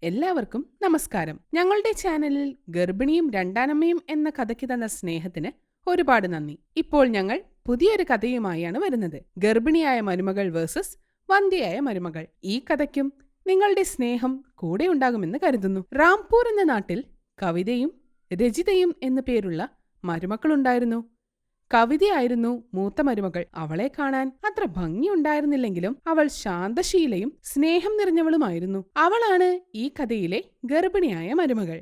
എല്ലാവർക്കും നമസ്കാരം. ഞങ്ങളുടെ ചാനലിൽ ഗർഭിണിയും രണ്ടാനമ്മയും എന്ന കഥയ്ക്ക് തന്ന സ്നേഹത്തിന് ഒരുപാട് നന്ദി. ഇപ്പോൾ ഞങ്ങൾ പുതിയൊരു കഥയുമായാണ് വരുന്നത്. ഗർഭിണിയായ മരുമകൾ വേഴ്സസ് വന്ധ്യയായ മരുമകൾ. ഈ കഥയ്ക്കും നിങ്ങളുടെ സ്നേഹം കൂടെ ഉണ്ടാകുമെന്ന് കരുതുന്നു. റാംപൂർ എന്ന നാട്ടിൽ കവിതയും രജിതയും എന്നു പേരുള്ള മരുമക്കളുണ്ടായിരുന്നു. കവിതയായിരുന്നു മൂത്ത മരുമകൾ. അവളെ കാണാൻ അത്ര ഭംഗിയുണ്ടായിരുന്നില്ലെങ്കിലും അവൾ ശാന്തശീലയും സ്നേഹം നിറഞ്ഞവളുമായിരുന്നു. അവളാണ് ഈ കഥയിലെ ഗർഭിണിയായ മരുമകൾ.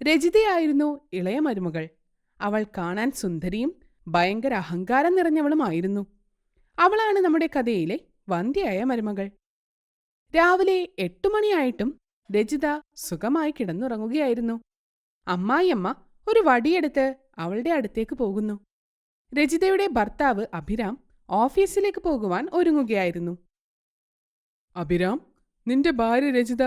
രജിതയായിരുന്നു ഇളയ മരുമകൾ. അവൾ കാണാൻ സുന്ദരിയും ഭയങ്കര അഹങ്കാരം നിറഞ്ഞവളുമായിരുന്നു. അവളാണ് നമ്മുടെ കഥയിലെ വന്ധ്യയായ മരുമകൾ. രാവിലെ 8 മണിയായിട്ടും രജിത സുഖമായി കിടന്നുറങ്ങുകയായിരുന്നു. അമ്മായിയമ്മ ഒരു വടിയെടുത്ത് അവളുടെ അടുത്തേക്ക് പോകുന്നു. രജിതയുടെ ഭർത്താവ് അഭിരാം ഓഫീസിലേക്ക് പോകുവാൻ ഒരുങ്ങുകയായിരുന്നു. അഭിരാം, നിന്റെ ഭാര്യ രജിത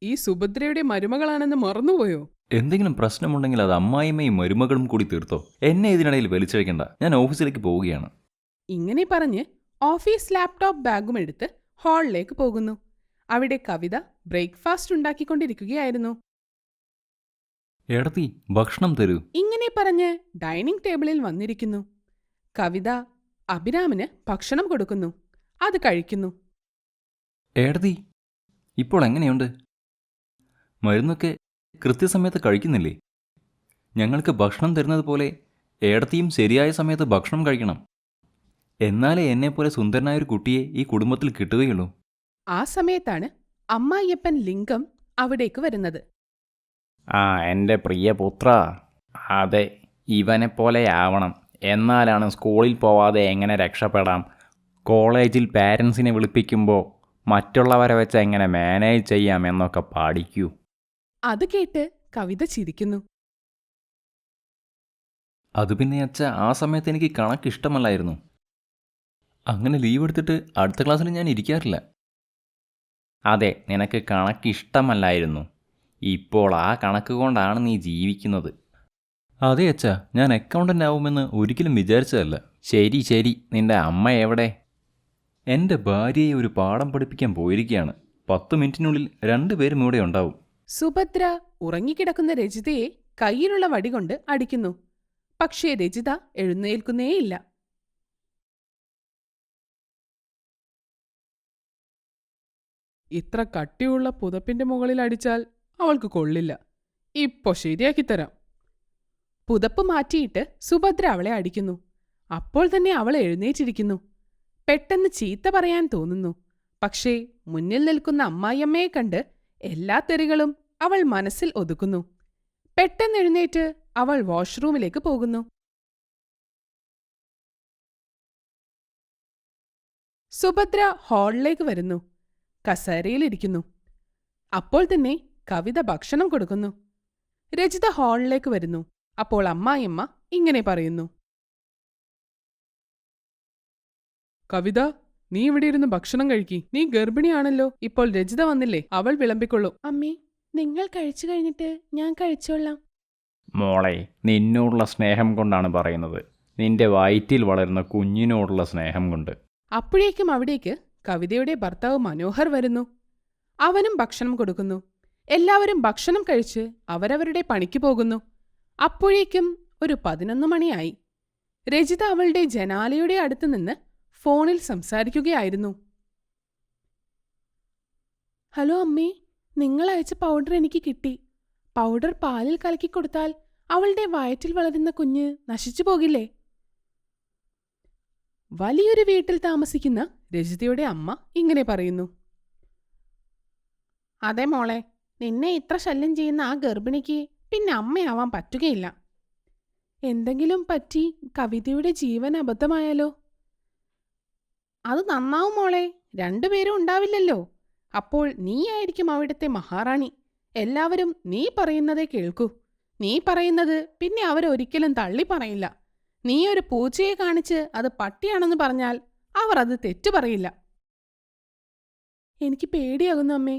ഈ സുഭദ്രയുടെ മരുമകളാണെന്ന് മറന്നുപോയോ? എന്തെങ്കിലും പ്രശ്നമുണ്ടെങ്കിൽ അത് അമ്മായിമ്മയും മരുമകളും കൂടി തീർത്തോ. എന്നെ ഇതിനിടയിൽ വലിച്ചഴിക്കണ്ട. ഞാൻ ഓഫീസിലേക്ക് പോവുകയാണ്. ഇങ്ങനെ പറഞ്ഞ് ഓഫീസ് ലാപ്ടോപ്പ് ബാഗും എടുത്ത് ഹാളിലേക്ക് പോകുന്നു. അവിടെ കവിത ബ്രേക്ക്ഫാസ്റ്റ് ഉണ്ടാക്കിക്കൊണ്ടിരിക്കുകയായിരുന്നു. എടത്തി, ഭക്ഷണം തരൂ. ഇങ്ങനെ പറഞ്ഞ് ഡൈനിങ് ടേബിളിൽ വന്നിരിക്കുന്നു. കവിത അഭിരാമിന് ഭക്ഷണം കൊടുക്കുന്നു. അത് കഴിക്കുന്നു. എടത്തി, ഇപ്പോൾ എങ്ങനെയുണ്ട്? മരുന്നൊക്കെ കൃത്യസമയത്ത് കഴിക്കുന്നില്ലേ? ഞങ്ങൾക്ക് ഭക്ഷണം തരുന്നത് പോലെ ഏടത്തിയും ശരിയായ സമയത്ത് ഭക്ഷണം കഴിക്കണം. എന്നാലേ എന്നെപ്പോലെ സുന്ദരനായൊരു കുട്ടിയെ ഈ കുടുംബത്തിൽ കിട്ടുകയുള്ളൂ. ആ സമയത്താണ് അമ്മായിയപ്പൻ ലിംഗം അവിടേക്ക് വരുന്നത്. എൻ്റെ പ്രിയ പുത്ര, അതെ, ഇവനെപ്പോലെയാവണം. എന്നാലാണ് സ്കൂളിൽ പോവാതെ എങ്ങനെ രക്ഷപ്പെടാം. കോളേജിൽ പാരൻസിനെ വിളിപ്പിക്കുമ്പോൾ മറ്റുള്ളവരെ വെച്ച് എങ്ങനെ മാനേജ് ചെയ്യാം എന്നൊക്കെ പഠിക്കൂ. അത് കേട്ട് കവിത ചിരിക്കുന്നു. അത് പിന്നെ അച്ഛ, ആ സമയത്ത് എനിക്ക് കണക്ക് ഇഷ്ടമല്ലായിരുന്നു. അങ്ങനെ ലീവ് എടുത്തിട്ട് അടുത്ത ക്ലാസ്സിൽ ഞാൻ ഇരിക്കാറില്ല. അതെ, നിനക്ക് കണക്ക് ഇഷ്ടമല്ലായിരുന്നു. ഇപ്പോൾ ആ കണക്ക് കൊണ്ടാണ് നീ ജീവിക്കുന്നത്. അതെ അച്ഛ, ഞാൻ അക്കൗണ്ടൻ്റ് ആവുമെന്ന് ഒരിക്കലും വിചാരിച്ചതല്ല. ശരി ശരി, നിന്റെ അമ്മ എവിടെ? എൻ്റെ ഭാര്യയെ ഒരു പാഠം പഠിപ്പിക്കാൻ പോയിരിക്കുകയാണ്. 10 മിനിറ്റിനുള്ളിൽ 2 പേരും ഇവിടെ ഉണ്ടാവും. സുഭദ്ര ഉറങ്ങിക്കിടക്കുന്ന രജിതയെ കയ്യിലുള്ള വടികൊണ്ട് അടിക്കുന്നു. പക്ഷേ രജിത എഴുന്നേൽക്കുന്നേയില്ല. ഇത്ര കട്ടിയുള്ള പുതപ്പിന്റെ മുകളിൽ അടിച്ചാൽ അവൾക്ക് കൊള്ളില്ല. ഇപ്പൊ ശരിയാക്കിത്തരാം. പുതപ്പ് മാറ്റിയിട്ട് സുഭദ്ര അവളെ അടിക്കുന്നു. അപ്പോൾ തന്നെ അവൾ എഴുന്നേറ്റിരിക്കുന്നു. പെട്ടെന്ന് ചീത്ത പറയാൻ തോന്നുന്നു. പക്ഷേ മുന്നിൽ നിൽക്കുന്ന അമ്മായിയമ്മയെ കണ്ട് എല്ലാ തെറികളും അവൾ മനസ്സിൽ ഒതുക്കുന്നു. പെട്ടെന്ന് എഴുന്നേറ്റ് അവൾ വാഷ്റൂമിലേക്ക് പോകുന്നു. സുഭദ്ര ഹാളിലേക്ക് വരുന്നു. കസേരയിലിരിക്കുന്നു. അപ്പോൾ തന്നെ കവിത ഭക്ഷണം കൊടുക്കുന്നു. രജിത ഹാളിലേക്ക് വരുന്നു. അപ്പോൾ അമ്മായിയമ്മ ഇങ്ങനെ പറയുന്നു. കവിത, നീ ഇവിടെ ഇരുന്ന് ഭക്ഷണം കഴിക്കി. നീ ഗർഭിണിയാണല്ലോ. ഇപ്പോൾ രജിത വന്നില്ലേ, അവൾ വിളമ്പിക്കൊള്ളൂ. അമ്മേ, നിങ്ങൾ കഴിച്ചു കഴിഞ്ഞിട്ട് ഞാൻ കഴിച്ചോളാം. മോളെ, നിന്നോടുള്ള സ്നേഹം കൊണ്ടാണ് പറയുന്നത്. നിന്റെ വയറ്റിൽ വളരുന്ന കുഞ്ഞിനോടുള്ള സ്നേഹം കൊണ്ട്. അപ്പോഴേക്കും അവിടേക്ക് കവിതയുടെ ഭർത്താവ് മനോഹർ വരുന്നു. അവനും ഭക്ഷണം കൊടുക്കുന്നു. എല്ലാവരും ഭക്ഷണം കഴിച്ച് അവരവരുടെ പണിക്ക് പോകുന്നു. അപ്പോഴേക്കും ഒരു 11 മണിയായി. രജിത അവളുടെ ജനാലയുടെ അടുത്ത് നിന്ന് ഫോണിൽ സംസാരിക്കുകയായിരുന്നു. ഹലോ അമ്മേ, നിങ്ങൾ അയച്ച പൗഡർ എനിക്ക് കിട്ടി. പൗഡർ പാലിൽ കലക്കി കൊടുത്താൽ അവളുടെ വയറ്റിൽ വളരുന്ന കുഞ്ഞ് നശിച്ചു പോകില്ലേ? വലിയൊരു വീട്ടിൽ താമസിക്കുന്ന രജിതയുടെ അമ്മ ഇങ്ങനെ പറയുന്നു. അതെ മോളെ, നിന്നെ ഇത്ര ശല്യം ചെയ്യുന്ന ആ ഗർഭിണിക്ക് പിന്നെ അമ്മയാവാൻ പറ്റുകയില്ല. എന്തെങ്കിലും പറ്റി കവിതയുടെ ജീവൻ അബദ്ധമായാലോ? അത് നന്നാവും മോളെ, 2 പേരും ഉണ്ടാവില്ലല്ലോ. അപ്പോൾ നീയായിരിക്കും അവിടുത്തെ മഹാറാണി. എല്ലാവരും നീ പറയുന്നതേ കേൾക്കൂ. നീ പറയുന്നത് പിന്നെ അവരൊരിക്കലും തള്ളി പറയില്ല. നീ ഒരു പൂച്ചയെ കാണിച്ച് അത് പട്ടിയാണെന്ന് പറഞ്ഞാൽ അവർ അത് തെറ്റു പറയില്ല. എനിക്ക് പേടിയാകുന്നു അമ്മേ.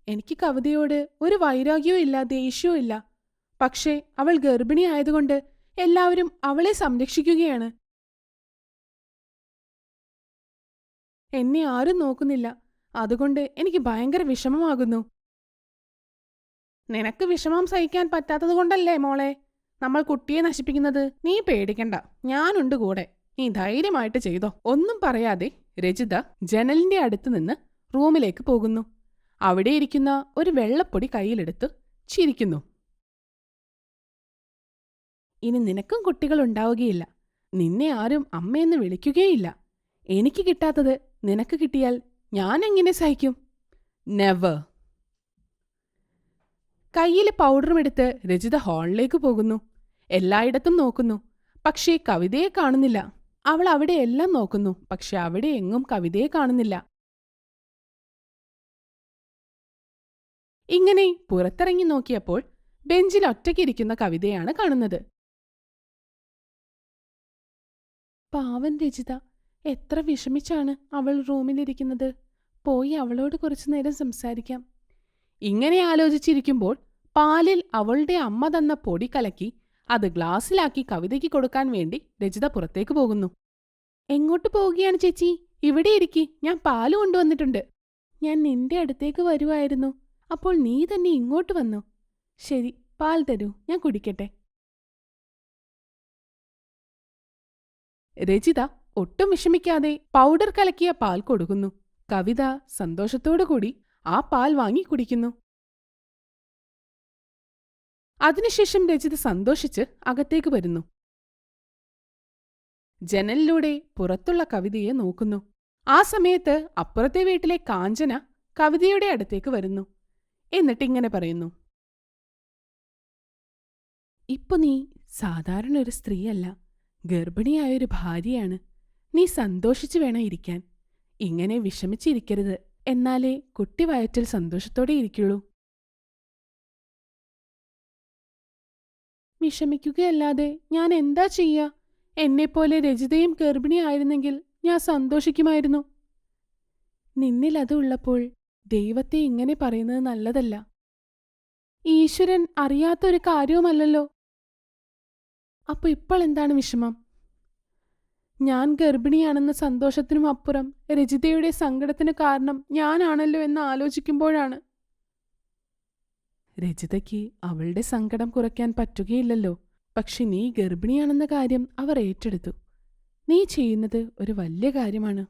എനിക്ക് കവിതയോട് ഒരു വൈരാഗ്യവും ഇല്ല, ദേഷ്യവും ഇല്ല. പക്ഷേ അവൾ ഗർഭിണിയായതുകൊണ്ട് എല്ലാവരും അവളെ സംരക്ഷിക്കുകയാണ്. എന്നെ ആരും നോക്കുന്നില്ല. അതുകൊണ്ട് എനിക്ക് ഭയങ്കര വിഷമമാകുന്നു. നിനക്ക് വിഷമം സഹിക്കാൻ പറ്റാത്തത് കൊണ്ടല്ലേ മോളെ നമ്മൾ കുട്ടിയെ നശിപ്പിക്കുന്നത്. നീ പേടിക്കണ്ട, ഞാനുണ്ട് കൂടെ. നീ ധൈര്യമായിട്ട് ചെയ്തോ. ഒന്നും പറയാതെ രജിത ജനലിന്റെ അടുത്ത് നിന്ന് റൂമിലേക്ക് പോകുന്നു. അവിടെ ഇരിക്കുന്ന ഒരു വെള്ളപ്പൊടി കയ്യിലെടുത്ത് ചിരിക്കുന്നു. ഇനി നിനക്കും കുട്ടികൾ ഉണ്ടാവുകയില്ല. നിന്നെ ആരും അമ്മയെന്ന് വിളിക്കുകയില്ല. എനിക്ക് കിട്ടാത്തത് നിനക്ക് കിട്ടിയാൽ ഞാൻ എങ്ങനെ സഹിക്കും? നെവർ. കയ്യിൽ പൗഡറും എടുത്ത് രജിത ഹാളിലേക്ക് പോകുന്നു. എല്ലായിടത്തും നോക്കുന്നു, പക്ഷേ കവിതയെ കാണുന്നില്ല. അവൾ അവിടെയെല്ലാം നോക്കുന്നു, പക്ഷെ അവിടെ എങ്ങും കവിതയെ കാണുന്നില്ല. ഇങ്ങനെ പുറത്തിറങ്ങി നോക്കിയപ്പോൾ ബെഞ്ചിൽ ഒറ്റയ്ക്കിരിക്കുന്ന കവിതയാണ് കാണുന്നത്. പാവൻ രജിത, എത്ര വിഷമിച്ചാണ് അവൾ റൂമിലിരിക്കുന്നത്. പോയി അവളോട് കുറച്ചു നേരം സംസാരിക്കാം. ഇങ്ങനെ ആലോചിച്ചിരിക്കുമ്പോൾ പാലിൽ അവളുടെ അമ്മ തന്ന പൊടി കലക്കി അത് ഗ്ലാസ്സിലാക്കി കവിതയ്ക്ക് കൊടുക്കാൻ വേണ്ടി രജിത പുറത്തേക്ക് പോകുന്നു. എങ്ങോട്ട് പോവുകയാണ് ചേച്ചി? ഇവിടെ ഇരിക്കി, ഞാൻ പാല് കൊണ്ടുവന്നിട്ടുണ്ട്. ഞാൻ നിന്റെ അടുത്തേക്ക് വരുമായിരുന്നു, അപ്പോൾ നീ തന്നെ ഇങ്ങോട്ട് വന്നു. ശരി, പാൽ തരൂ, ഞാൻ കുടിക്കട്ടെ. രജിത ഒട്ടും വിഷമിക്കാതെ പൗഡർ കലക്കിയ പാൽ കൊടുക്കുന്നു. കവിത സന്തോഷത്തോടുകൂടി ആ പാൽ വാങ്ങി കുടിക്കുന്നു. അതിനുശേഷം രജിത സന്തോഷിച്ച് അകത്തേക്ക് വരുന്നു. ജനലിലൂടെ പുറത്തുള്ള കവിതയെ നോക്കുന്നു. ആ സമയത്ത് അപ്പുറത്തെ വീട്ടിലെ കാഞ്ചന കവിതയുടെ അടുത്തേക്ക് വരുന്നു. എന്നിട്ടിങ്ങനെ പറയുന്നു: ഇപ്പൊ നീ സാധാരണ ഒരു സ്ത്രീയല്ല, ഗർഭിണിയായൊരു ഭാര്യയാണ്. നീ സന്തോഷിച്ചു വേണം ഇരിക്കാൻ. ഇങ്ങനെ വിഷമിച്ചിരിക്കരുത്, എന്നാലേ കുട്ടി വയറ്റിൽ സന്തോഷത്തോടെ ഇരിക്കുള്ളൂ. വിഷമിക്കുകയല്ലാതെ ഞാൻ എന്താ ചെയ്യാ? എന്നെപ്പോലെ രജിതയും ഗർഭിണിയായിരുന്നെങ്കിൽ ഞാൻ സന്തോഷിക്കുമായിരുന്നു. നിന്നിൽ അത് ഉള്ളപ്പോൾ ദൈവത്തെ ഇങ്ങനെ പറയുന്നത് നല്ലതല്ല. ഈശ്വരൻ അറിയാത്തൊരു കാര്യവുമല്ലല്ലോ. അപ്പൊ ഇപ്പോൾ എന്താണ് വിഷമം? ഞാൻ ഗർഭിണിയാണെന്ന സന്തോഷത്തിനും അപ്പുറം രജിതയുടെ സങ്കടത്തിന് കാരണം ഞാനാണല്ലോ എന്ന് ആലോചിക്കുമ്പോഴാണ്. രജിതയ്ക്ക് അവളുടെ സങ്കടം കുറയ്ക്കാൻ പറ്റുകയില്ലല്ലോ. പക്ഷെ നീ ഗർഭിണിയാണെന്ന കാര്യം അവർ ഏറ്റെടുത്തു. നീ ചെയ്യുന്നത് ഒരു വലിയ കാര്യമാണ്.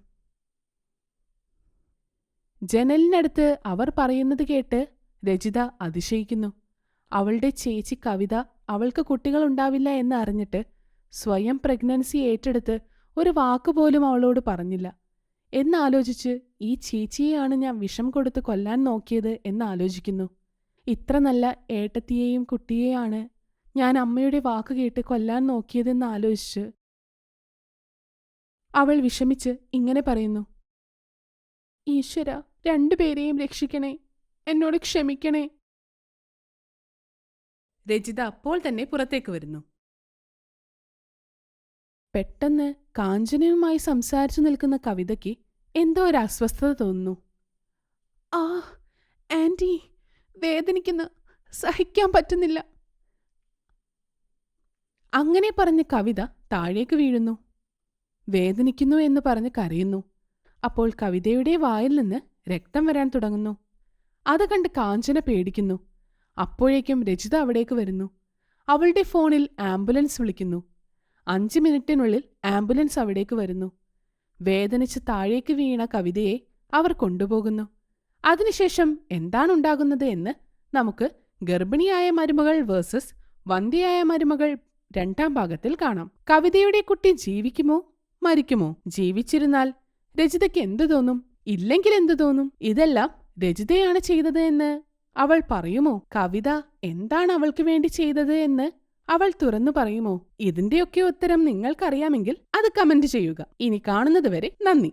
ജനലിനടുത്ത് അവർ പറയുന്നത് കേട്ട് രജിത അതിശയിക്കുന്നു. അവളുടെ ചേച്ചി കവിത അവൾക്ക് കുട്ടികളുണ്ടാവില്ല എന്ന് അറിഞ്ഞിട്ട് സ്വയം പ്രഗ്നൻസി ഏറ്റെടുത്ത് ഒരു വാക്കുപോലും അവളോട് പറഞ്ഞില്ല. എന്നാലോചിച്ച് ഈ ചേച്ചിയെയാണ് ഞാൻ വിഷം കൊടുത്ത് കൊല്ലാൻ നോക്കിയത് എന്നാലോചിക്കുന്നു. ഇത്ര നല്ല ഏട്ടത്തിയെയും കുട്ടിയെയാണ് ഞാൻ അമ്മയുടെ വാക്ക് കേട്ട് കൊല്ലാൻ നോക്കിയതെന്നാലോചിച്ച് അവൾ വിഷമിച്ച് ഇങ്ങനെ പറയുന്നു: ഈശ്വര, രണ്ടുപേരെയും രക്ഷിക്കണേ, എന്നോട് ക്ഷമിക്കണേ. രജിത അപ്പോൾ തന്നെ പുറത്തേക്ക് വരുന്നു. പെട്ടെന്ന് കാഞ്ചനയുമായി സംസാരിച്ചു നിൽക്കുന്ന കവിതയ്ക്ക് എന്തോ ഒരു അസ്വസ്ഥത തോന്നുന്നു. ആ ആന്റി, വേദനിക്കുന്നു, സഹിക്കാൻ പറ്റുന്നില്ല. അങ്ങനെ പറഞ്ഞ് കവിത താഴേക്ക് വീഴുന്നു. വേദനിക്കുന്നു എന്ന് പറഞ്ഞ് കരയുന്നു. അപ്പോൾ കവിതയുടെ വായിൽ നിന്ന് രക്തം വരാൻ തുടങ്ങുന്നു. അത് കണ്ട് കാഞ്ചന പേടിക്കുന്നു. അപ്പോഴേക്കും രജിത അവിടേക്ക് വരുന്നു. അവളുടെ ഫോണിൽ ആംബുലൻസ് വിളിക്കുന്നു. 5 മിനിറ്റിനുള്ളിൽ ആംബുലൻസ് അവിടേക്ക് വരുന്നു. വേദനിച്ച് താഴേക്ക് വീണ കവിതയെ അവർ കൊണ്ടുപോകുന്നു. അതിനുശേഷം എന്താണുണ്ടാകുന്നത് എന്ന് നമുക്ക് ഗർഭിണിയായ മരുമകൾ വേഴ്സസ് വന്ധ്യയായ മരുമകൾ 2ാം ഭാഗത്തിൽ കാണാം. കവിതയുടെ കുട്ടി ജീവിക്കുമോ മരിക്കുമോ? ജീവിച്ചിരുന്നാൽ രജിതയ്ക്ക് എന്തു തോന്നും? ഇല്ലെങ്കിൽ എന്തു തോന്നും? ഇതെല്ലാം രജിതയാണ് ചെയ്തത് എന്ന് അവൾ പറയുമോ? കവിത എന്താണ് അവൾക്ക് വേണ്ടി ചെയ്തത് എന്ന് അവൾ തുറന്നു പറയുമോ? ഇതിന്റെയൊക്കെ ഉത്തരം നിങ്ങൾക്കറിയാമെങ്കിൽ അത് കമന്റ് ചെയ്യുക. ഇനി കാണുന്നതുവരെ നന്ദി.